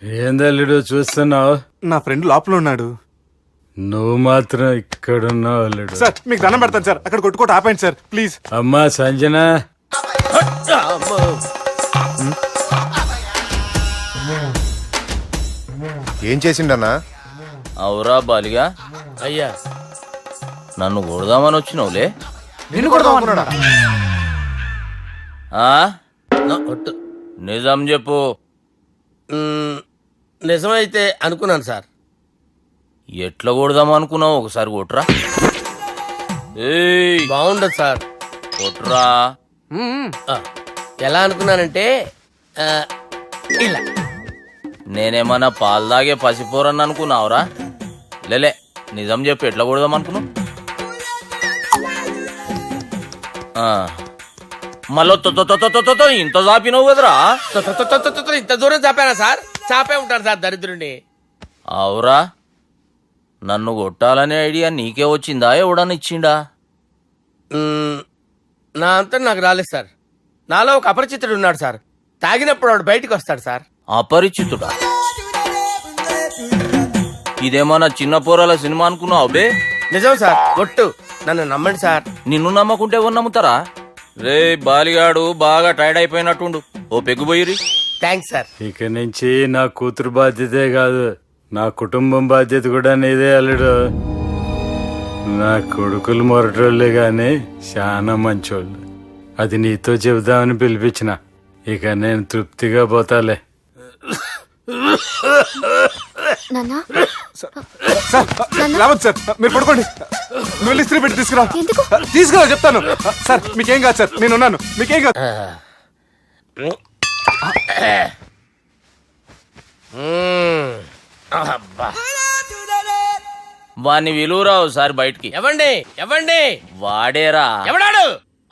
ఏందల్లుడు చూస్తున్నావు? నా ఫ్రెండ్ లోపల ఉన్నాడు. నువ్వు మాత్రం ఇక్కడున్నావు అల్లుడు. సార్ మీకు దండం పెడతాను సార్, అక్కడ కొట్టుకోట ఆపండి సార్ ప్లీజ్. అమ్మా సంజన, ఏం చేసిండన్నా? అవురా బాలిగా, అయ్యా నన్ను కొడదామని వచ్చినావులే. నిన్ను కొడదామన్నాడా? ఒట్టు. నిజం చెప్పు. నిజమైతే అనుకున్నాను సార్. ఎట్లా కొడదాం అనుకున్నావు? ఒకసారి కొట్రా. ఏయ్ బాగుండదు సార్. కొట్రా. ఆ, ఎలా అనుకున్నానంటే ఇలా. నేనేమన్నా పాలు తాగే పసిపోరని అనుకున్నావురా? లేలే, నిజం చెప్పు, ఎట్లా కొడదాం అనుకున్నావు? మళ్ళీ ఇంత చాపినావు కదరా. ఇంత దూరం చాపానా సార్? చాపే ఉంటాను సార్ దరిద్రుడిని. అవురా, నన్ను కొట్టాలనే ఐడియా నీకే వచ్చిందా? ఎవడన్నా ఇచ్చిండా? నా అంతా నాకు రాలేదు సార్. నాలో ఒక అపరిచితుడు ఉన్నాడు సార్. తాగినప్పుడు వాడు బయటికి వస్తాడు సార్. అపరిచితుడా? ఇదేమన్నా చిన్న పోరాల సినిమా అనుకున్నావు బే? నిజం సార్, ఒట్టు. నన్ను నమ్మండి సార్. నిన్ను నమ్మకుంటే ఎవరు నమ్ముతారా? రే బాలిగాడు బాగా టైర్డ్ అయిపోయినట్టుండు, ఓ పెగ్గుబోయిరి. Thanks sir. ఇక నుంచి నా కూతురు బాధ్యతే కాదు, నా కుటుంబం బాధ్యత కూడా నీదే అల్లుడు. నా కొడుకులు మొరటోళ్ళే గాని చాలా మంచోళ్ళు. అది నీతో చెబుదామని పిలిపించిన. ఇక నేను తృప్తిగా పోతాలే. సార్ రావద్దు సార్, మీరు పడుకోండి. నువ్వు ఇస్త్రీ పెట్టి తీసుకురా. తీసుకురా చెప్తాను. సార్ మీకేం కాదు సార్, నేను ఉన్నాను, మీకేం కాదు. అబ్బా. వాణ్ణి విలువరా ఒకసారి బయటికి. ఎవండి ఎవండి? వాడేరా ఎవడాడు?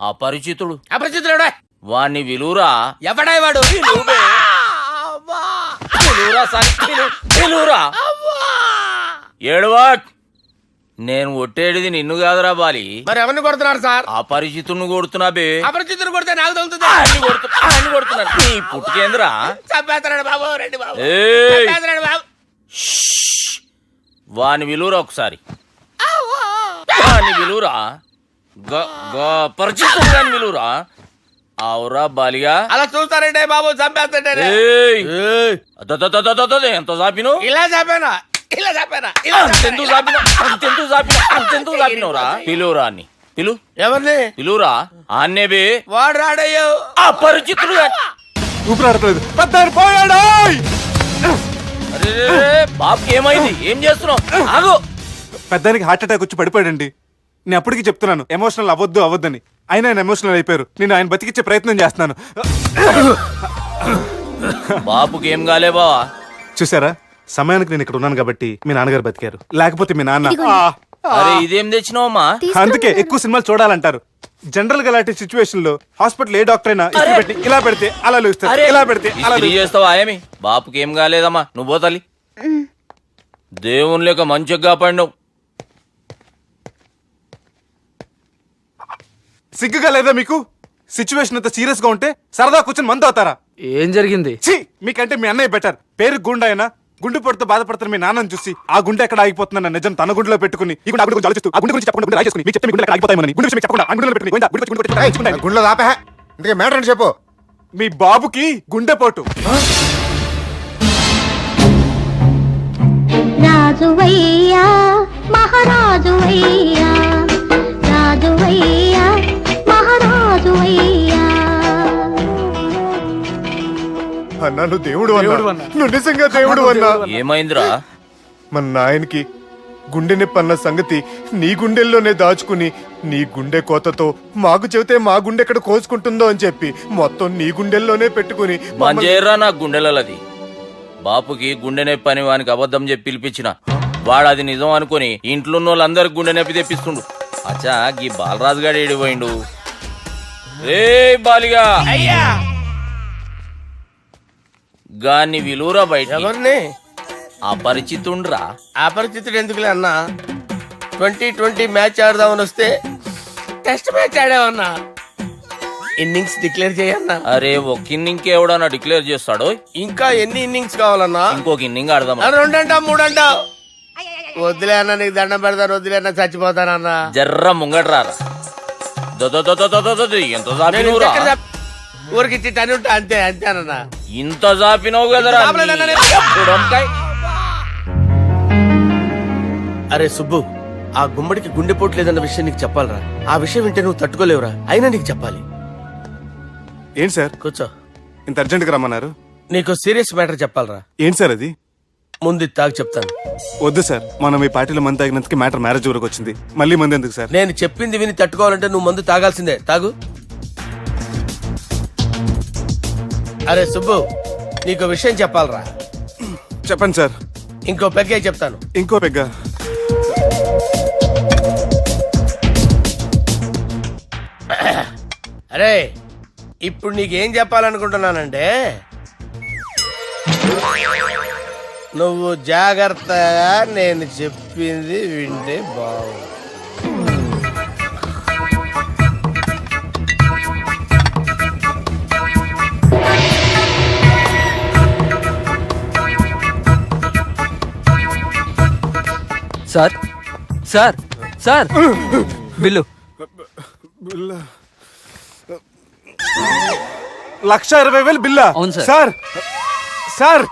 అపరిచితుడు. అపరిచితుడు ఎవడా? వాణ్ణి విలువరా. ఎవడా వాడు? విలువరా. ఏడవా. నేను ఒట్టేడిది నిన్ను కాదురా బాలి. మరి ఎవరిని కొడుతున్నారు సార్? అపరిచితుడిని కొడుతున్నా బే. అపరిచితుడు కొడితే నాకు తగులుతుంది. కొడుతున్నా నీ పుట్టుకేంద్రా. చంపేస్తున్నాడు బాబు, రండి బాబు. ఏయ్, చంపేస్తున్నాడు బాబు. వాని విలువరా ఒకసారి. వాని విలువరా. పరిచితుడు అని విలువరా. అవురా బాలిగా. అలా చూస్తారంటే బాబు, చంపేస్తాడే. ఎంత చాపిను? ఇలా చంపానా? ఇలా చంపానా? అంతెందుకు చాపినవురా? పిలువురా అన్ని. పిలు. ఎవరిని పిలువురా. ఆన్నే బే. వాడు రాడయ్యో. అపరిచితుడు. ఊపిరాడట్లేదు. పెద్దాయన పోయాడు. అరే బాబుకి ఏమైంది? ఏం చేస్తున్నావు? ఆగు. పెద్దానికి హార్ట్ అటాక్ వచ్చి పడిపోయాడండి. నేను అప్పటికి చెప్తున్నాను ఎమోషనల్ అవ్వద్దని. అయినా ఆయన ఎమోషనల్ అయిపోయారు. నేను ఆయన బతికిచ్చే ప్రయత్నం చేస్తున్నాను. బాబుకి ఏం కాలే బావా? చూసారా, సమయానికి నేను ఇక్కడ ఉన్నాను కాబట్టి మీ నాన్నగారు బతికారు. లేకపోతే మీ నాన్న. అరే ఇదేం తెచ్చినావమ్మా? అందుకే ఎక్కువ సినిమాలు చూడాలంటారు. జనరల్ గా అలాంటి సిచ్యువేషన్ లో హాస్పిటల్ ఏ డాక్టర్ అయినా ఇస్త్రీ పెట్టి ఇలా పెడితే అలా లూస్తారు, ఇలా పెడితే అలా చేస్తావా? ఏమి బాపుకి ఏం కాలేదమ్మా, నువ్వు పోతాలి. దేవుని లేక మంచిగా పడినావు. సిగ్గుగా లేదా మీకు? సిచ్యువేషన్ అంత సీరియస్ గా ఉంటే సరదా కూర్చొని మందు అవుతారా? ఏం జరిగింది? ఛీ, మీకంటే మీ అన్నయ్య బెటర్. పేరు గుండె అయినా గుండె పొడితో బాధపడుతున్న మీ నాన్నని చూసి ఆ గుండె ఎక్కడ ఆగిపోతుందన్న నిజం తన గుండెలో పెట్టుకుని ఈ గుండె గురించి ఆలోచిస్తూ ఆ గుండె గురించి చెప్పకుండా గుండె రాజేసుకుని మీకు చెప్తే మీ గుండె ఎక్కడ ఆగిపోతాయని గుండె విషయం చెప్పకుండా ఆ గుండెలో పెట్టుకుని గుండెలో దాపే. ఇందుకే మ్యాటర్ అని చెప్పు. మీ బాబుకి గుండెపోటు. రాజువయ్యా మహారాజువయ్యా, రాజువయ్యా మహారాజువయ్యా. అన్నా నువ్వు దేవుడు అన్నా, నువ్వు నిజంగా దేవుడు అన్నా. ఏమైందిరా? మన నాయనకి గుండె నొప్పి అన్న సంగతి నీ గుండెల్లోనే దాచుకుని నీ గుండె కోతతో మాకు చెబితే మా గుండె ఎక్కడ కోసుకుంటుందో అని చెప్పి మొత్తం నీ గుండెల్లోనే పెట్టుకుని మంజేరా నా గుండెలది. బాపుకి గుండె నొప్పి అని వానికి అబద్ధం చెప్పి పిలిపించిన వాడు అది నిజం అనుకుని ఇంట్లో ఉన్న వాళ్ళందరికి గుండె నొప్పి తెప్పిస్తుండు. అచ్చా గీ బాలరాజు గారు ఏడిపోయిండు. రే బాలిగా, అయ్యా గాన్ని విలువరా బయట. ఎవరిని? అపరిచితుండ్రా. అపరిచితుడు ఎందుకులే అన్నా? 2020 మ్యాచ్ ఆడదామని వస్తే టెస్ట్ మ్యాచ్ ఆడామన్నా. ఇన్నింగ్స్ డిక్లేర్ చేయన్నా. అరే ఒక ఇన్నింగ్ ఎవడన్నా డిక్లేర్ చేస్తాడో? ఇంకా ఎన్ని ఇన్నింగ్స్ కావాలన్నా? ఇంకొక ఇన్నింగ్ ఆడదాం. రెండంటా మూడంటావు? వద్దులే అన్న, నీకు దండం పెడతాను. వద్దులే అన్న, చచ్చిపోతానన్నా. జర్ర ముంగట్రారా. ఎంత జాపినవురా? ఊరికి టని ఉంటా, అంతే అంతేనన్నా. ఇంత జాపినవు కదరా. అరే సుబ్బు, ఆ గుమ్మడికి గుండెపోటు లేదన్న విషయం నీకు చెప్పాలరా. ఆ విషయం వింటే నువ్వు తట్టుకోలేవురా. అయినా నీకు చెప్పాలి. ఏంటి సార్ కూర్చో. ఇంత అర్జెంట్గా రమ్మన్నారు? నీకు సీరియస్ మ్యాటర్ చెప్పాలరా. ఏంటి సార్ అది? ముందు ఇది తాగు చెప్తాను. వద్దు సార్, మనం ఈ పార్టీలో మంది తాగినందుకు మ్యాటర్ మ్యారేజ్ వరకు వచ్చింది. మళ్ళీ మంది ఎందుకు సార్? నేను చెప్పింది విని తట్టుకోవాలంటే నువ్వు మందు తాగాల్సిందే. తాగు. అరే సుబ్బు, నీకు విషయం చెప్పాలరా. చెప్పండి సార్. ఇంకో పెగ్గే చెప్తాను. ఇంకో పెగ్గ? అరే ఇప్పుడు నీకేం చెప్పాలనుకుంటున్నానంటే, నువ్వు జాగ్రత్తగా నేను చెప్పింది వింటే బాగుంది. Sir sir sir bill. 1,20,000 బిల్లా? అవును సార్. సార్ సార్,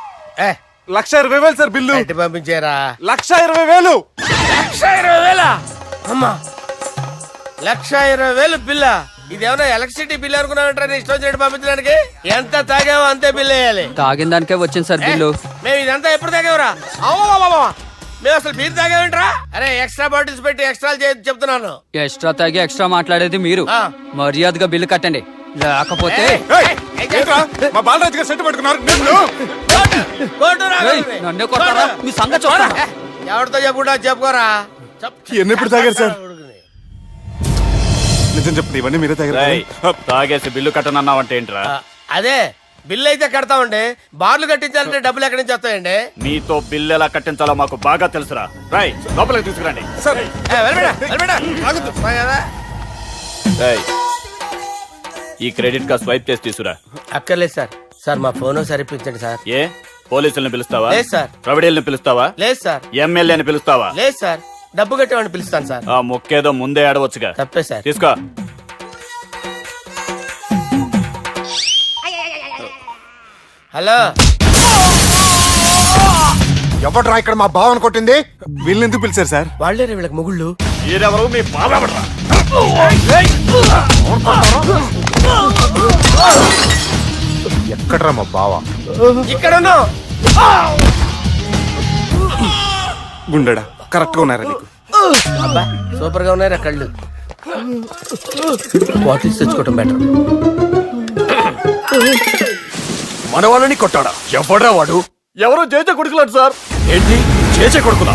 ఏ 1,20,000 సార్ బిల్లు. బయట పంపించారా? 1,20,000. 1,20,000? అమ్మా, 1,20,000 బిల్లా? ఇదేమన్నా ఎలక్ట్రిసిటీ బిల్ అనుకున్నామంటారా? ఇష్టం వచ్చినట్టు పంపించడానికి. ఎంత తాగావో అంతే బిల్ వేయాలి. తాగిన దానికే వచ్చింది సార్ బిల్లు. మేము ఇదంతా ఎప్పుడు తాగేవరా? మేము అసలు బీర్ తాగేమంటారా? అరే ఎక్స్ట్రా బాటిల్స్ పెట్టి ఎక్స్ట్రా చెప్తున్నాను. ఎక్స్ట్రా తాగి ఎక్స్ట్రా మాట్లాడేది మీరు. ఆ. మర్యాదగా బిల్లు కట్టండి, లేకపోతే ఏయ్, ఏంట్రా? మా బాలరాజు గారు సెట్ పట్టుకున్నారు. ఏయ్, నన్నే కొడతారా? మీ సంగతి చూడరా? ఎవరితో చెప్పుకుంటా చెప్పుకోరా. ఇవన్నీ ఎప్పుడు తాగారు సార్? నిజం చెప్పండి, ఇవన్నీ మీరే తాగారు? తాగేసి బిల్లు కట్టనన్నావంటే ఏంట్రా? అదే బిల్లు అయితే కడతామండి. బార్లు కట్టించాలంటే డబ్బులు ఎక్కడి నుంచి వస్తాయండి? నీతో బిల్లు ఎలా కట్టించాలో మాకు బాగా తెలుసురా. రై లోపలికి తీసుకురండి. సార్ రేయ్, ఈ క్రెడిట్ కార్డ్ స్వైప్ చేసి తీసుకురా. అక్కర్లేదు సార్. సార్ మా ఫోన్ సరిపించండి సార్. ఏ పోలీసుల్ని పిలుస్తావా? లేదు సార్. ప్రొవిడీల్ని పిలుస్తావా? లేదు సార్. ఎమ్మెల్యేని పిలుస్తావా? లేదు సార్. డబ్బు కట్టేవాడిని పిలుస్తాను సార్. ఆ మొక్కేదో ముందే ఆడవచ్చుగా. తప్పే సార్. తీసుకో. హలో, ఎవడ్రా ఇక్కడ మా బావని కొట్టింది? వీళ్ళని ఎందుకు పిలిచారు సార్? వాళ్ళేరే వీళ్ళకి మొగుళ్ళు. మీరెవరు? మీ బాబెవడ్రా? ఎక్కడ్రా మా బావ? ఇక్కడ ఉన్నావు. గుండెడా కరెక్ట్ గా ఉన్నారా నీకు? అబ్బా సూపర్ గా ఉన్నారా కళ్ళు. బాటిల్స్ తెచ్చుకోవటం బెటర్. మన వాళ్ళని కొట్టాడా? ఎవడ్రా వాడు? ఎవరో చేచే కొడుకులాడు సార్. ఏంటి చేచే కొడుకులా?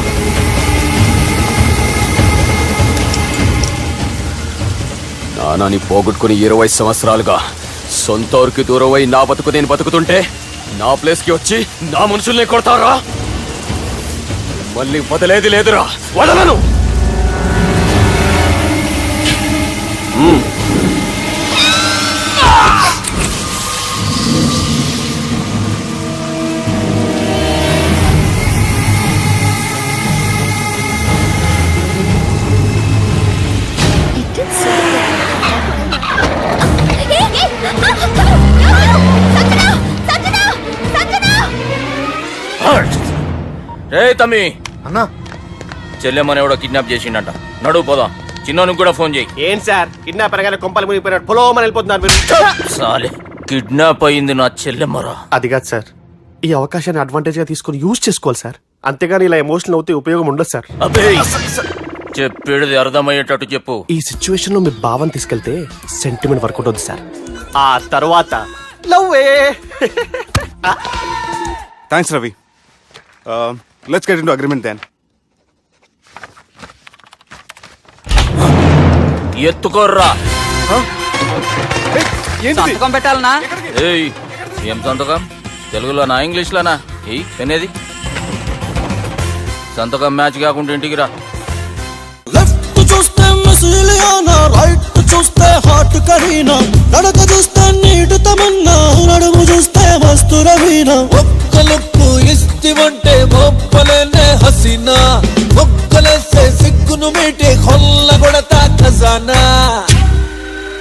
నానాని పోగొట్టుకుని 20 సంవత్సరాలుగా సొంత ఊరికి దూరమై నా బతుకు నేను బతుకుతుంటే నా ప్లేస్ కి వచ్చి నా మనుషుల్ని కొడతారా? మళ్ళీ వదిలేది లేదురా, వదలను. రే తమ్మి, అన్నా చెల్లెమ్మని ఎవడో కిడ్నాప్ చేసిండట. నడువు పోదాం. చిన్నోనికి కూడా ఫోన్ చేయి. ఏంటి సార్ కిడ్నాప్ అనగానే కొంపలు మునిగిపోయినట్టు పొలోమని వెళ్ళిపోతున్నారు మీరు? సాలే, కిడ్నాప్ అయింది నా చెల్లెమ్మరా. అది కాదు సార్, ఈ అవకాశాన్ని అడ్వాంటేజ్ గా తీసుకొని యూజ్ చేసుకోవాలి సార్. అంతేగాని ఇలా ఎమోషనల్ అవుతే ఉపయోగం ఉండదు సార్. అబ్బే చెప్పేది అర్థమయ్యేటట్టు చెప్పు. ఈ సిచ్యువేషన్ లో మీ భావం తీసుకెళ్తే సెంటిమెంట్ వర్కౌట్ అవుతుంది సార్. ఆ తర్వాత లవ్వే. Thanks Ravi. Let's get into agreement then. ఎత్తుకోర్రా. సంతకం పెట్టాలనా? ఏయ్ ఏం సంతకం? తెలుగులోనా ఇంగ్లీష్లోనా? ఏయ్ పెనేది సంతకం మ్యాచ్ కాకుండా ఇంటికి రా. లెఫ్ట్ చూస్తే మెసిలియానా, రైట్ చూస్తే హార్ట్ కరీనా, నడక చూస్తే నీటు తమన్నా నడుము చూస్తే మస్తు రవీనా ఒక్క లుక్కు ఇస్తివంటే గొప్పలేనే హసీనా